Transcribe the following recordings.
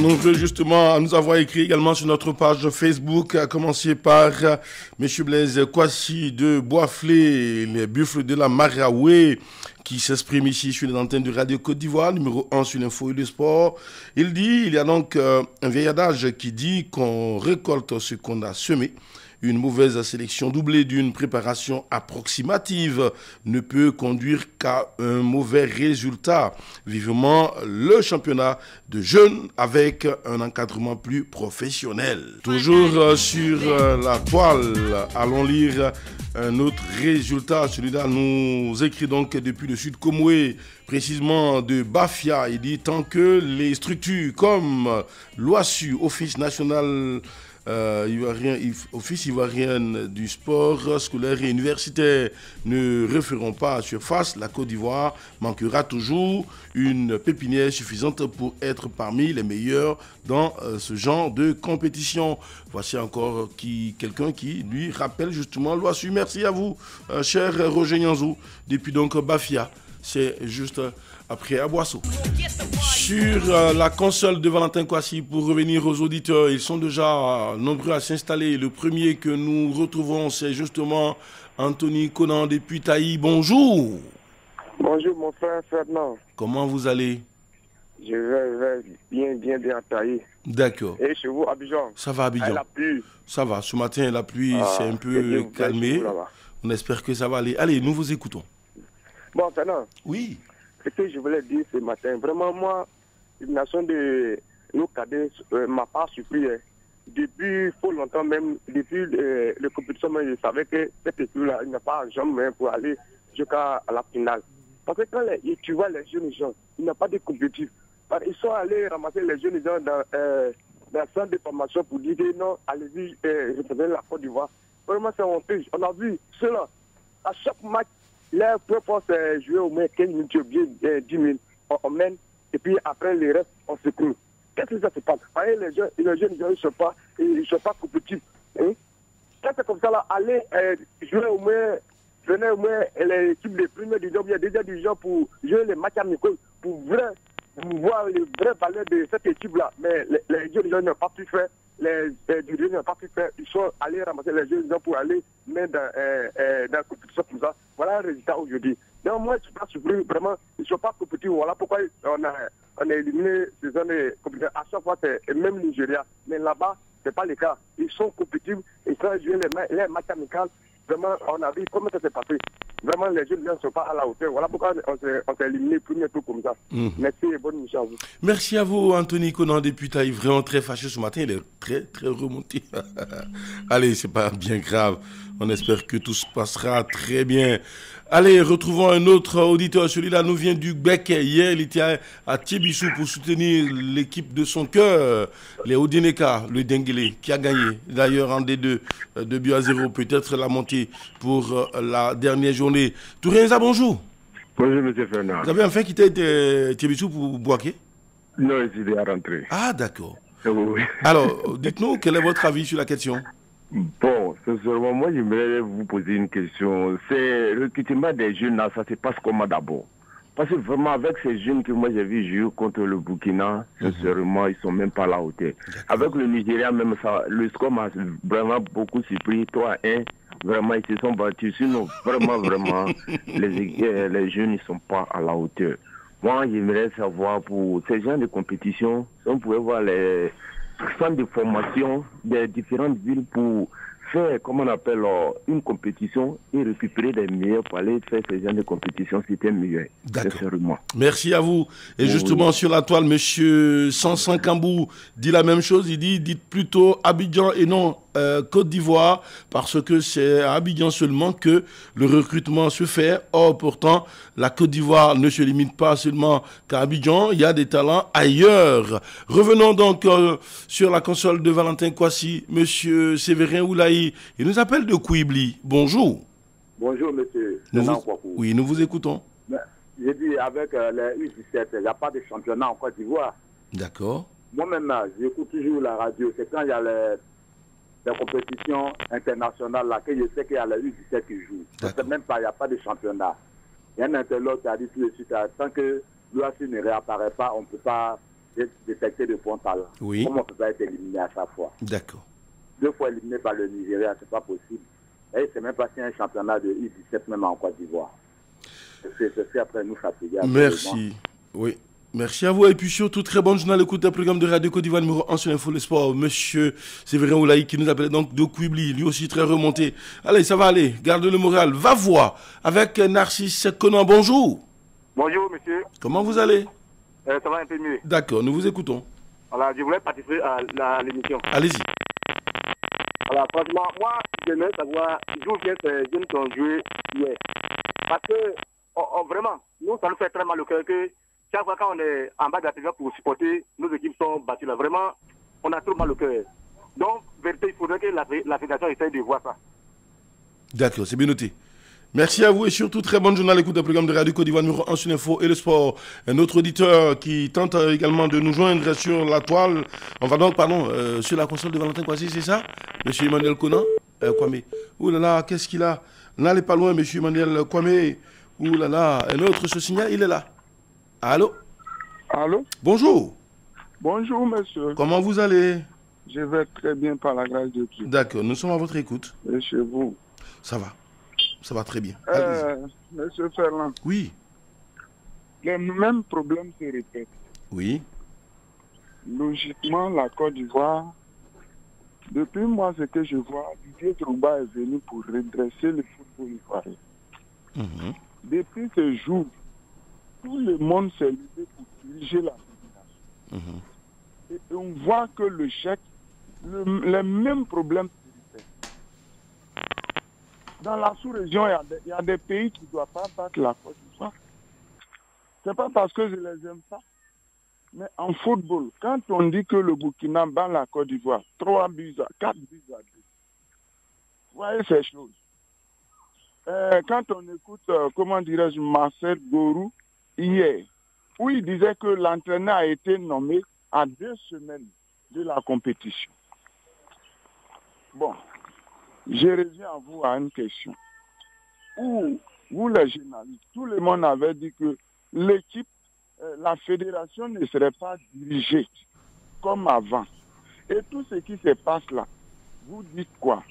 Nombreux justement à nous avoir écrit également sur notre page Facebook, à commencer par M. Blaise Kwasi de Boisflé, les buffles de la Maraoué, qui s'exprime ici sur les antennes de Radio Côte d'Ivoire, numéro 1 sur l'info et le sport. Il dit, il y a donc un vieil adage qui dit qu'on récolte ce qu'on a semé. Une mauvaise sélection doublée d'une préparation approximative ne peut conduire qu'à un mauvais résultat. Vivement le championnat de jeunes avec un encadrement plus professionnel. Toujours sur la toile, allons lire un autre résultat. Celui-là nous écrit donc depuis le sud Komoué, précisément de Bafia. Il dit tant que les structures comme l'OASU, Office national Office ivoirien du sport scolaire et universitaire ne referont pas surface, la Côte d'Ivoire manquera toujours une pépinière suffisante pour être parmi les meilleurs dans ce genre de compétition. Voici encore quelqu'un qui lui rappelle justement l'OASU. Merci à vous, cher Roger Nyanzou, depuis donc Bafia. C'est juste après Aboisseau. Sur la console de Valentin Kwasi, pour revenir aux auditeurs, ils sont déjà nombreux à s'installer. Le premier que nous retrouvons, c'est justement Anthony Conan depuis Taï. Bonjour. Bonjour mon frère Fernand. Comment vous allez? Je vais bien à Taï. D'accord. Et chez vous, Abidjan? Ça va, Abidjan. La pluie. Ça va. Ce matin, la pluie s'est un peu calmée. On espère que ça va aller. Allez, nous vous écoutons. Bon, Fernand. Oui. Ce que je voulais dire ce matin, vraiment, moi, l'élimination de nos cadets m'a pas surpris. Depuis fort longtemps, même depuis le compétition, je savais que cette équipe-là, il n'a pas jamais pour aller jusqu'à la finale. Parce que quand tu vois les jeunes gens, il n'y a pas de compétitif. Ils sont allés ramasser les jeunes gens dans le centre de formation pour dire que non, allez-y, représenter la Côte d'Ivoire. Vraiment, c'est honteux. On a vu cela. À chaque match, leur préférence c'est jouer au moins 15 minutes, bien 10 minutes, on mène, et puis après le reste, on se coule. Qu'est-ce que ça se passe? Les jeunes, ils ne sont pas compétitifs. Hein? Quand c'est comme ça, là, allez jouer au moins, venez au moins l'équipe de première division, il y a déjà des gens pour jouer les matchs amicaux, pour voir les vraies valeurs de cette équipe-là. Mais les jeunes n'ont pas pu faire. Les dirigeants n'ont pas pu faire. Ils sont allés ramasser les jeunes pour aller mettre dans la compétition comme ça. Voilà un résultat aujourd'hui. Donc moi, je ne suis pas surpris. Vraiment, ils ne sont pas compétitifs. Voilà pourquoi on a éliminé ces zones de compétition. À chaque fois, c'est même Nigeria. Mais là-bas, ce n'est pas le cas. Ils sont compétitifs. Ils sont jouer les matchs amicaux. Vraiment, on a vu comment ça s'est passé. Vraiment, les jeunes ne sont pas à la hauteur. Voilà pourquoi on s'est éliminé premier tour comme ça. Merci et bonne mission à vous. Merci à vous, Anthony Conan depuis Taï. Vraiment très fâché ce matin. Il est très, très remonté. Allez, c'est pas bien grave. On espère que tout se passera très bien. Allez, retrouvons un autre auditeur. Celui-là nous vient du Bec. Hier, il était à Tchébissou pour soutenir l'équipe de son cœur, les Odineka, le Denguele, qui a gagné. D'ailleurs, en D2, 2-0, peut-être la montée pour la dernière journée. Tourenza, bonjour. Bonjour, M. Fernand. Vous avez enfin quitté Tchébissou pour Boaké? Non, je suis à rentrer. Ah, d'accord. Oui. Alors, dites-nous, quel est votre avis sur la question? Bon, sincèrement, moi, j'aimerais vous poser une question. C'est le recrutement des jeunes, là, ça se passe comment d'abord? Parce que vraiment, avec ces jeunes que moi j'ai vu jouer contre le Burkina, sincèrement, ils sont même pas à la hauteur. Avec le Nigeria, même ça, le score m'a vraiment beaucoup surpris. 3-1, vraiment, ils se sont battus. Sinon, vraiment, les jeunes, ils sont pas à la hauteur. Moi, j'aimerais savoir, pour ces gens de compétition, si on pouvait voir les centres de formation des différentes villes pour faire, comme on appelle, une compétition et récupérer les meilleurs pour aller faire ces genres de compétition, c'était mieux. D'accord. Merci à vous. Et justement, sur la toile, M. Sansan Kambou dit la même chose. Il dit, dites plutôt Abidjan et non Côte d'Ivoire, parce que c'est à Abidjan seulement que le recrutement se fait. Or, pourtant, la Côte d'Ivoire ne se limite pas seulement qu'à Abidjan, il y a des talents ailleurs. Revenons donc sur la console de Valentin Kwasi, M. Séverin Oulaï. Il nous appelle de Kouibli. Bonjour. Bonjour, monsieur. Oui, nous vous écoutons. J'ai dit, avec les U17, il n'y a pas de championnat en Côte d'Ivoire. D'accord. Moi-même, j'écoute toujours la radio. C'est quand il y a les compétitions internationales là que je sais qu'il y a les U17 qui jouent. Parce que même pas, il n'y a pas de championnat. Il y a un interlocuteur qui a dit tout de suite, tant que l'OASI ne réapparaît pas, on ne peut pas détecter de bons talents. Oui. Comment on peut pas être éliminé à chaque fois? D'accord. 2 fois éliminé par le Nigeria, c'est pas possible. Et c'est même pas si un championnat de U17 même en Côte d'Ivoire. C'est après nous fatiguer. Merci. Oui. Merci à vous. Et puis surtout, très bonne journée à l'écoute d'un programme de Radio Côte d'Ivoire numéro 1 sur l'Info le Sport. Monsieur Séverin Oulaï qui nous appelait donc de Quibli, lui aussi très remonté. Allez, ça va aller. Garde le moral. Va voir avec Narcisse Conan. Bonjour. Bonjour, monsieur. Comment vous allez? Ça va un peu mieux. D'accord, nous vous écoutons. Voilà, je voulais participer à l'émission. Allez-y. Voilà, franchement, moi, j'aimerais savoir d'où viennent ces jeunes qui ont joué hier. Parce que, vraiment, nous, ça nous fait très mal au cœur que chaque fois quand on est en bas de la télévision pour supporter, nos équipes sont battues là. Vraiment, on a trop mal au cœur. Donc, vérité, il faudrait que la fédération essaye de voir ça. D'accord, c'est bien noté. Merci à vous et surtout très bonne journée à l'écoute d'un programme de Radio Côte d'Ivoire numéro 1 sur l'Info et le Sport. Un autre auditeur qui tente également de nous joindre sur la toile. On va donc, sur la console de Valentin Kwasi, c'est ça? Monsieur Emmanuel Conan Kwame. Ouh là là, qu'est-ce qu'il a? N'allez pas loin, monsieur Emmanuel Kwame. Ouh là là, un autre se signale, il est là. Allô? Allô? Bonjour. Bonjour, monsieur. Comment vous allez? Je vais très bien par la grâce de Dieu. D'accord, nous sommes à votre écoute. Et chez vous? Ça va très bien. Monsieur Ferland. Oui. Les mêmes problèmes se répètent. Oui. Logiquement, la Côte d'Ivoire, depuis moi, ce que je vois, Didier Drogba est venu pour redresser le football ivoirien. Mhm. Depuis ce jour, tout le monde s'est levé pour diriger la fédération. Mhm. Et on voit que le chèque, les mêmes problèmes se répètent. Dans la sous-région, il y a des pays qui ne doivent pas battre la Côte d'Ivoire. Ce n'est pas parce que je les aime pas. Mais en football, quand on dit que le Burkina bat la Côte d'Ivoire, 4 buts à 2, vous voyez ces choses. Quand on écoute, Marcel Gorou, hier, où il disait que l'entraîneur a été nommé à 2 semaines de la compétition. Bon, je reviens à vous à une question. Où, vous les journalistes, tout le monde avait dit que l'équipe, la fédération ne serait pas dirigée comme avant. Et tout ce qui se passe là, vous dites quoi?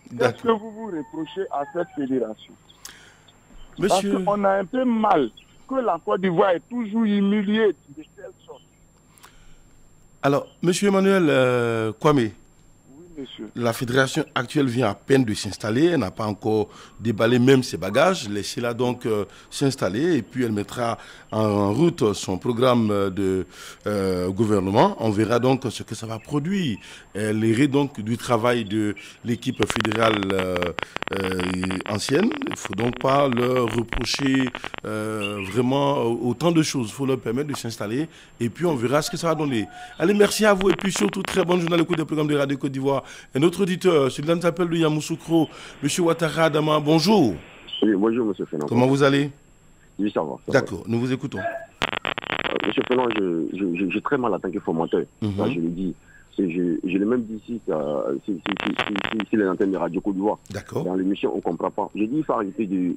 Qu'est-ce que vous reprochez à cette fédération? Monsieur... Parce qu'on a un peu mal que la Côte d'Ivoire est toujours humiliée de telle sorte. Alors, monsieur Emmanuel Kwame, Monsieur. La fédération actuelle vient à peine de s'installer, elle n'a pas encore déballé même ses bagages, laissez-la donc s'installer et puis elle mettra en route son programme de gouvernement. On verra donc ce que ça va produire. Elle irait donc du travail de l'équipe fédérale ancienne. Il ne faut donc pas leur reprocher vraiment autant de choses. Il faut leur permettre de s'installer et puis on verra ce que ça va donner. Allez, merci à vous et puis surtout très bonne journée à l'écoute des programmes de Radio Côte d'Ivoire. Un autre auditeur, celui-là nous appelle de Yamoussoukro, M. Ouattara Adama, bonjour. Oui, bonjour M. Fernand. Comment vous allez? Oui, ça va. D'accord, nous vous écoutons. M. Fernand, j'ai très mal en tant que formateur. Ça, je le dis. Je l'ai même dit ici, si les antennes de Radio Côte d'Ivoire. D'accord. Dans l'émission, on ne comprend pas. J'ai dit qu'il faut arrêter de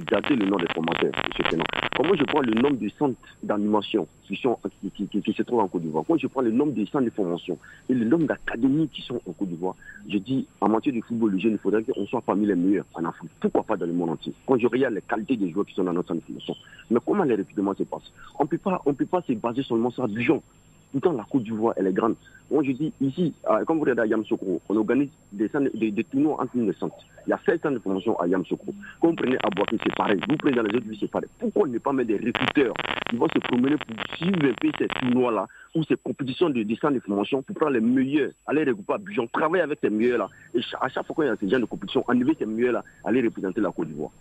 dater le nom des formateurs, M. Fernand. Comment je prends le nombre de centres d'animation qui se trouvent en Côte d'Ivoire? Quand je prends le nombre de centres de formation et le nombre d'académies qui sont en Côte d'Ivoire, je dis, en matière de football, le jeune, il faudrait qu'on soit parmi les meilleurs en Afrique. Pourquoi pas dans le monde entier? Quand je regarde les qualités des joueurs qui sont dans notre centre de formation. Mais comment les recrutements se passent? On ne peut pas se baser seulement sur Abidjan. Pourtant, la Côte d'Ivoire, elle est grande. Moi, je dis, ici, comme vous regardez à Yamoussoukro, on organise des tournois entre les centres. Il y a 7 centres de formation à Yamoussoukro. Quand vous prenez à Boaké, c'est pareil. Vous prenez dans les autres villes, c'est pareil. Pourquoi ne pas mettre des recruteurs qui vont se promener pour suivre un peu ces tournois-là ou ces compétitions de centres de formation pour prendre les meilleurs, aller regrouper à Abidjan, travailler avec ces meilleurs-là. Et à chaque fois qu'il y a ces gens de compétition, enlever ces meilleurs-là, aller représenter la Côte d'Ivoire.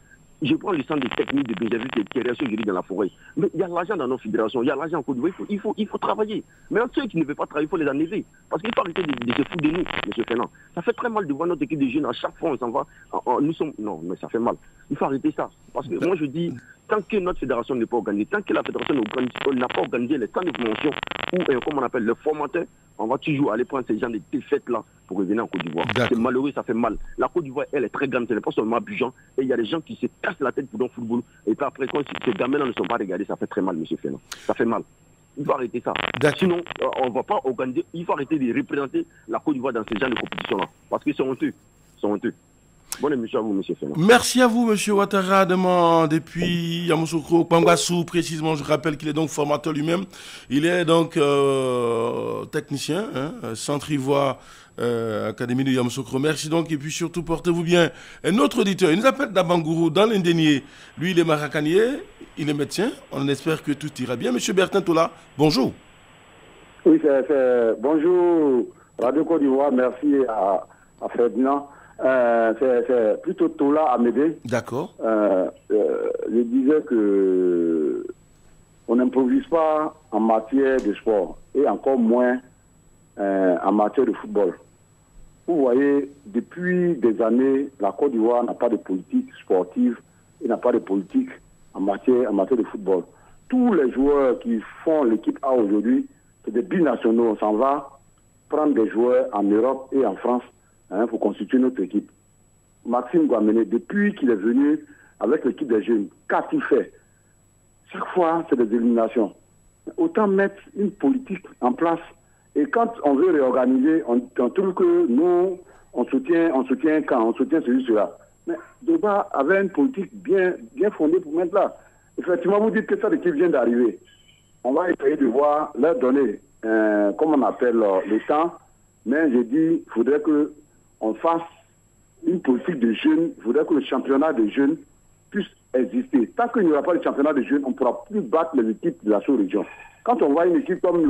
Je prends le centre de technique de Béjavi qui est resté dans la forêt. Mais il y a l'argent dans nos fédérations, il y a l'argent en Côte d'Ivoire, il faut travailler. Mais ceux qui ne veulent pas travailler, il faut les enlever. Parce qu'il faut arrêter de se foutre de nous, M. Fernand. Ça fait très mal de voir notre équipe de jeunes, à chaque fois on s'en va. Non, mais ça fait mal. Il faut arrêter ça. Parce que moi je dis, tant que notre fédération n'est pas organisée, tant que la fédération n'a pas organisé les centres de formation, ou comme on appelle le formateur, on va toujours aller prendre ces gens de défaites-là pour revenir en Côte d'Ivoire. C'est malheureux, ça fait mal. La Côte d'Ivoire, elle est très grande, ce n'est pas seulement Abidjan. Et il y a des gens qui se cassent la tête pour le football. Et puis après, quand ces gamins-là ne sont pas regardés, ça fait très mal, M. Fernand. Ça fait mal. Il faut arrêter ça. Sinon, on ne va pas organiser. Il faut arrêter de représenter la Côte d'Ivoire dans ce genre de compétition-là. Parce que c'est honteux. C'est honteux. Bonne émission à vous, M. Fernand. Merci à vous, M. Ouattara, depuis Yamoussoukro, Pangassou, précisément. Je rappelle qu'il est donc formateur lui-même. Il est donc technicien, Centre Ivoire, Académie de Yamoussoukro. Merci donc, et puis surtout, portez-vous bien. Un autre auditeur, il nous appelle d'Abangourou, dans l'Indénié. Lui, il est maracanier, il est médecin. On espère que tout ira bien. M. Bertin Tola, bonjour. Oui, bonjour, Radio Côte d'Ivoire. Merci à Ferdinand. C'est plutôt Tola Amédée. D'accord. Je disais que on n'improvise pas en matière de sport et encore moins en matière de football. Vous voyez, depuis des années, la Côte d'Ivoire n'a pas de politique sportive et n'a pas de politique en matière de football. Tous les joueurs qui font l'équipe A aujourd'hui, c'est des binationaux. On s'en va prendre des joueurs en Europe et en France pour constituer notre équipe. Maxime Guamené, depuis qu'il est venu avec l'équipe des jeunes, qu'a-t-il fait? Chaque fois, c'est des éliminations. Autant mettre une politique en place. Et quand on veut réorganiser, on trouve que nous, on soutient quand on soutient celui-là. Mais Doba avait une politique bien fondée pour mettre là. Effectivement, vous dites que cette équipe vient d'arriver. On va essayer de voir, leur donner, comme on appelle le temps. Mais j'ai dit, il faudrait qu'on fasse une politique de jeunes. Il faudrait que le championnat de jeunes puisse exister. Tant qu'il n'y aura pas de championnat de jeunes, on ne pourra plus battre les équipes de la sous-région. Quand on voit une équipe comme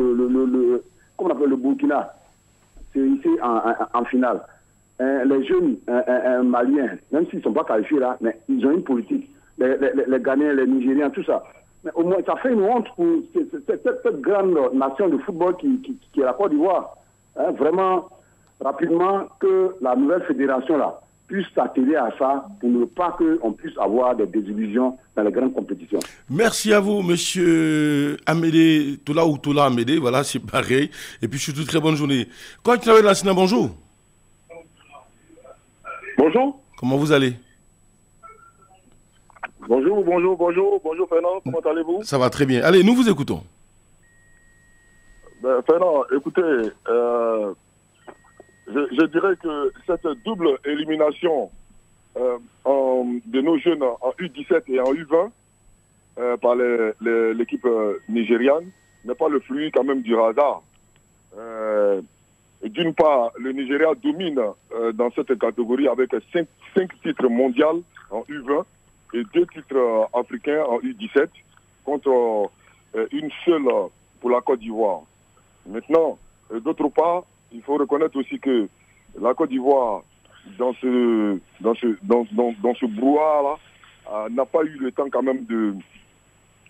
comme on appelle le Burkina, c'est ici en finale. Les jeunes maliens, même s'ils ne sont pas qualifiés là, mais ils ont une politique. Les Ghanéens, les Nigériens, tout ça. Mais au moins, ça fait une honte pour cette grande nation de football qui est la Côte d'Ivoire. Vraiment, rapidement, que la nouvelle fédération là puisse s'atteler à ça pour ne pas qu'on puisse avoir des désillusions dans les grandes compétitions. Merci à vous, monsieur Amédée, Tola ou Tola Amédée, voilà, c'est pareil. Et puis surtout, très bonne journée. Coach Nawel Lassina, bonjour. Bonjour. Comment vous allez? Bonjour Fernand, comment allez-vous? Ça va très bien. Allez, nous vous écoutons. Fernand, écoutez, je dirais que cette double élimination de nos jeunes en U17 et en U20 par l'équipe nigériane n'est pas le fruit quand même du hasard. D'une part, le Nigeria domine dans cette catégorie avec 5 titres mondiaux en U20 et 2 titres africains en U17 contre une seule pour la Côte d'Ivoire. Maintenant, d'autre part, il faut reconnaître aussi que la Côte d'Ivoire, dans ce brouhaha-là, n'a pas eu le temps quand même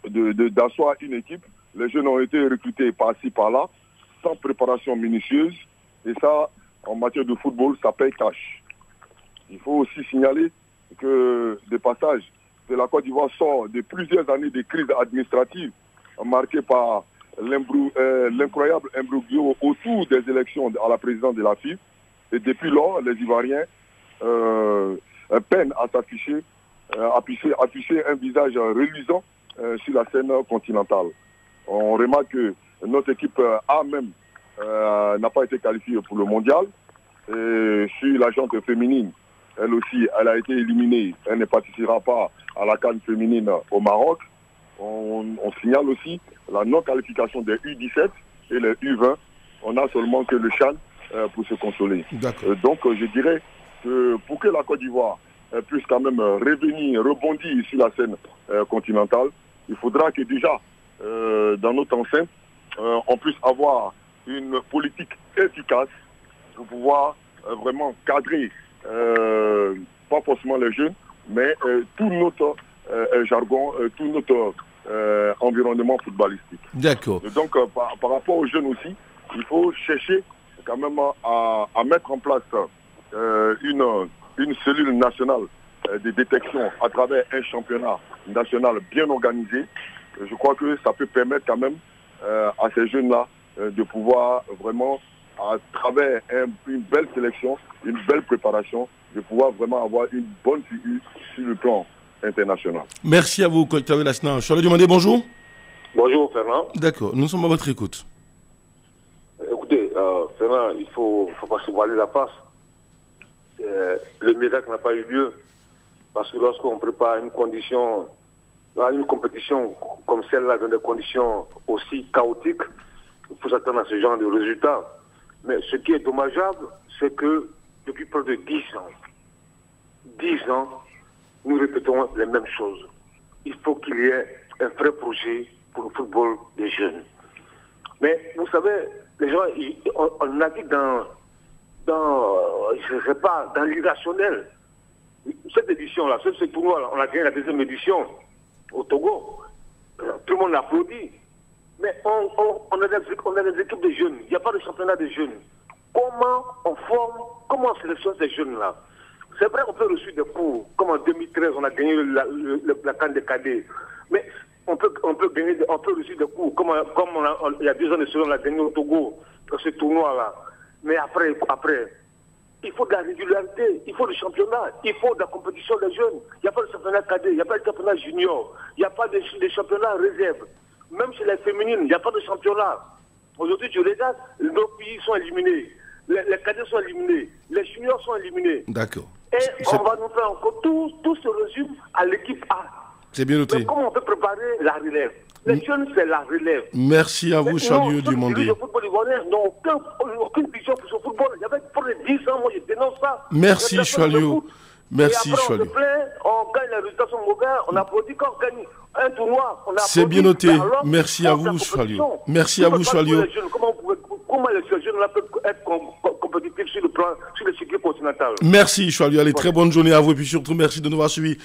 d'asseoir une équipe. Les jeunes ont été recrutés par-ci, par-là, sans préparation minutieuse. Et ça, en matière de football, ça paye cash. Il faut aussi signaler que des passages de la Côte d'Ivoire sort de plusieurs années de crise administrative marquées par l'incroyable imbroglio autour des élections à la présidence de la FIFA. Et depuis lors, les Ivoiriens peinent à s'afficher, afficher un visage reluisant sur la scène continentale. On remarque que notre équipe A même n'a pas été qualifiée pour le mondial. Et sur la jante féminine, elle aussi, elle a été éliminée. Elle ne participera pas à la CAN féminine au Maroc. On signale aussi la non-qualification des U17 et les U20. On n'a seulement que le CHAN pour se consoler. Donc je dirais que pour que la Côte d'Ivoire puisse quand même rebondir sur la scène continentale, il faudra que déjà, dans notre enceinte, on puisse avoir une politique efficace pour pouvoir vraiment cadrer, pas forcément les jeunes, mais tout notre jargon, tout notre environnement footballistique. D'accord. Donc par rapport aux jeunes aussi, il faut chercher quand même à mettre en place une cellule nationale de détection à travers un championnat national bien organisé. Je crois que ça peut permettre quand même à ces jeunes-là de pouvoir vraiment, à travers une belle sélection, une belle préparation, de pouvoir vraiment avoir une bonne figure sur le plan international. Merci à vous, Coach Nawel Lassina. Je vais lui demander bonjour. Bonjour Fernand. D'accord, nous sommes à votre écoute. Écoutez, Fernand, il ne faut pas se voiler la face. Le miracle n'a pas eu lieu. Parce que lorsqu'on prépare une compétition comme celle-là, dans des conditions aussi chaotiques, il faut s'attendre à ce genre de résultats. Mais ce qui est dommageable, c'est que depuis près de 10 ans, nous répétons les mêmes choses. Il faut qu'il y ait un vrai projet pour le football des jeunes. Mais vous savez, les gens, on navigue dans l'irrationnel. Cette édition-là, ce tournoi-là, on a gagné la deuxième édition au Togo. Tout le monde applaudit. Mais on a des équipes de jeunes. Il n'y a pas de championnat de jeunes. Comment on sélectionne ces jeunes-là? C'est vrai qu'on peut reçu des cours, comme en 2013, on a gagné la CAN des cadets. Mais on peut reçu des cours, comme il y a 2 ans de cela, on a gagné au Togo, dans ce tournoi-là. Mais après, il faut de la régularité, il faut du championnat, il faut de la compétition des jeunes. Il n'y a pas de championnat cadet, il n'y a pas de championnat junior, il n'y a pas de championnat réserve. Même chez les féminines, il n'y a pas de championnat. Aujourd'hui, tu regardes, nos pays sont éliminés, les cadets sont éliminés, les juniors sont éliminés. D'accord. Et on va nous faire encore, tout se résume à l'équipe A. C'est bien noté. Mais comment on peut préparer la relève? Les jeunes, c'est la relève. Merci à vous, Chaliou Dumondé. Le football ivoirien n'a aucune vision pour ce football. Il y avait pour les 10 ans, moi je dénonce ça. Merci, Chaliou. Merci, Chaliou. On se plaint, on gagne, les résultats sont mauvais, on applaudit quand on gagne un tournoi. C'est bien noté. Merci à vous, Chaliou. Merci à vous, Chaliou. Comment les jeunes peuvent être compétitifs sur le circuit continental? Merci, Chaliou. Allez, très bonne journée à vous. Et puis surtout, merci de nous avoir suivis